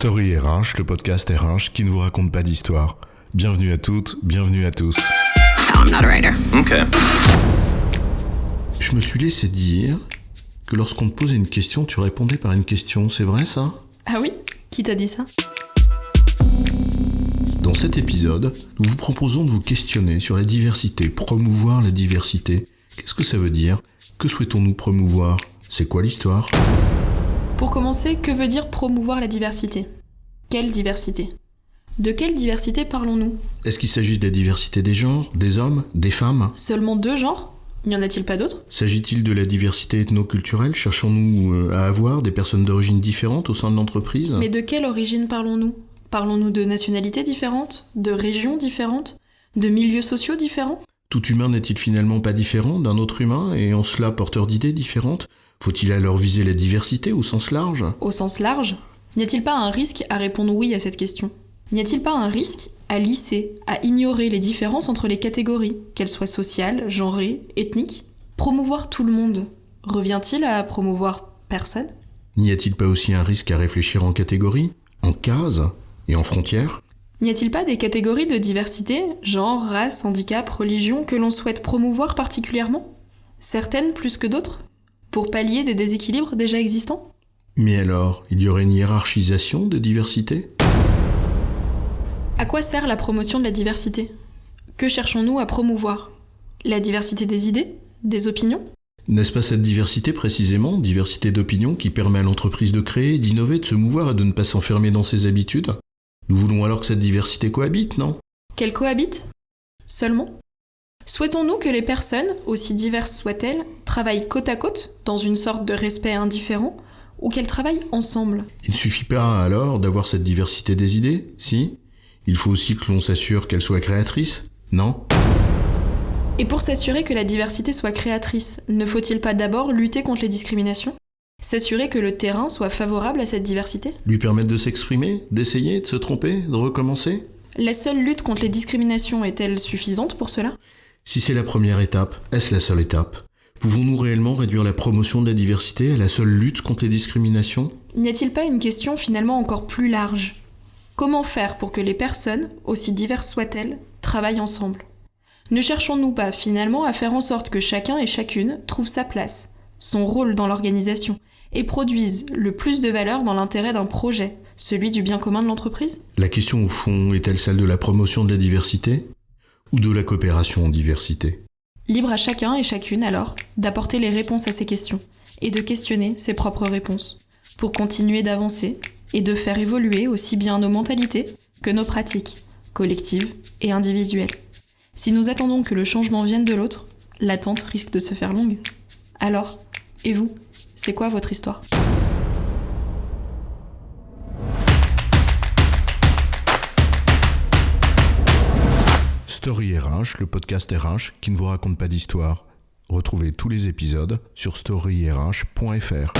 Story RH, le podcast RH qui ne vous raconte pas d'histoire. Bienvenue à toutes, bienvenue à tous. No, I'm not a writer. Okay. Je me suis laissé dire que lorsqu'on te posait une question, tu répondais par une question, c'est vrai ça ? Ah oui ? Qui t'a dit ça ? Dans cet épisode, nous vous proposons de vous questionner sur la diversité, promouvoir la diversité. Qu'est-ce que ça veut dire ? Que souhaitons-nous promouvoir ? C'est quoi l'histoire ? Pour commencer, que veut dire promouvoir la diversité ? Quelle diversité ? De quelle diversité parlons-nous ? Est-ce qu'il s'agit de la diversité des genres, des hommes, des femmes ? Seulement 2 genres ? N'y en a-t-il pas d'autres ? S'agit-il de la diversité ethnoculturelle ? Cherchons-nous à avoir des personnes d'origine différentes au sein de l'entreprise ? Mais de quelle origine parlons-nous ? Parlons-nous de nationalités différentes ? De régions différentes ? De milieux sociaux différents ? Tout humain n'est-il finalement pas différent d'un autre humain et en cela porteur d'idées différentes ? Faut-il alors viser la diversité au sens large ? Au sens large ? N'y a-t-il pas un risque à répondre oui à cette question ? N'y a-t-il pas un risque à lisser, à ignorer les différences entre les catégories, qu'elles soient sociales, genrées, ethniques ? Promouvoir tout le monde, revient-il à promouvoir personne ? N'y a-t-il pas aussi un risque à réfléchir en catégories, en cases et en frontières ? N'y a-t-il pas des catégories de diversité, genre, race, handicap, religion, que l'on souhaite promouvoir particulièrement ? Certaines plus que d'autres ? Pour pallier des déséquilibres déjà existants ? Mais alors, il y aurait une hiérarchisation de diversité ? À quoi sert la promotion de la diversité ? Que cherchons-nous à promouvoir ? La diversité des idées ? Des opinions ? N'est-ce pas cette diversité précisément, diversité d'opinions, qui permet à l'entreprise de créer, d'innover, de se mouvoir et de ne pas s'enfermer dans ses habitudes ? Nous voulons alors que cette diversité cohabite, non ? Qu'elle cohabite ? Seulement ? Souhaitons-nous que les personnes, aussi diverses soient-elles, travaillent côte à côte, dans une sorte de respect indifférent, ou qu'elles travaillent ensemble ? Il ne suffit pas alors d'avoir cette diversité des idées, si ? Il faut aussi que l'on s'assure qu'elle soit créatrice, non ? Et pour s'assurer que la diversité soit créatrice, ne faut-il pas d'abord lutter contre les discriminations ? S'assurer que le terrain soit favorable à cette diversité ? Lui permettre de s'exprimer, d'essayer, de se tromper, de recommencer ? La seule lutte contre les discriminations est-elle suffisante pour cela ? Si c'est la première étape, est-ce la seule étape ? Pouvons-nous réellement réduire la promotion de la diversité à la seule lutte contre les discriminations ? N'y a-t-il pas une question finalement encore plus large ? Comment faire pour que les personnes, aussi diverses soient-elles, travaillent ensemble ? Ne cherchons-nous pas finalement à faire en sorte que chacun et chacune trouve sa place, son rôle dans l'organisation, et produise le plus de valeur dans l'intérêt d'un projet, celui du bien commun de l'entreprise ? La question au fond est-elle celle de la promotion de la diversité ? Ou de la coopération en diversité ? Libre à chacun et chacune alors d'apporter les réponses à ces questions et de questionner ses propres réponses pour continuer d'avancer et de faire évoluer aussi bien nos mentalités que nos pratiques, collectives et individuelles. Si nous attendons que le changement vienne de l'autre, l'attente risque de se faire longue. Alors, et vous, c'est quoi votre histoire ? Story RH, le podcast RH qui ne vous raconte pas d'histoire. Retrouvez tous les épisodes sur storyrh.fr.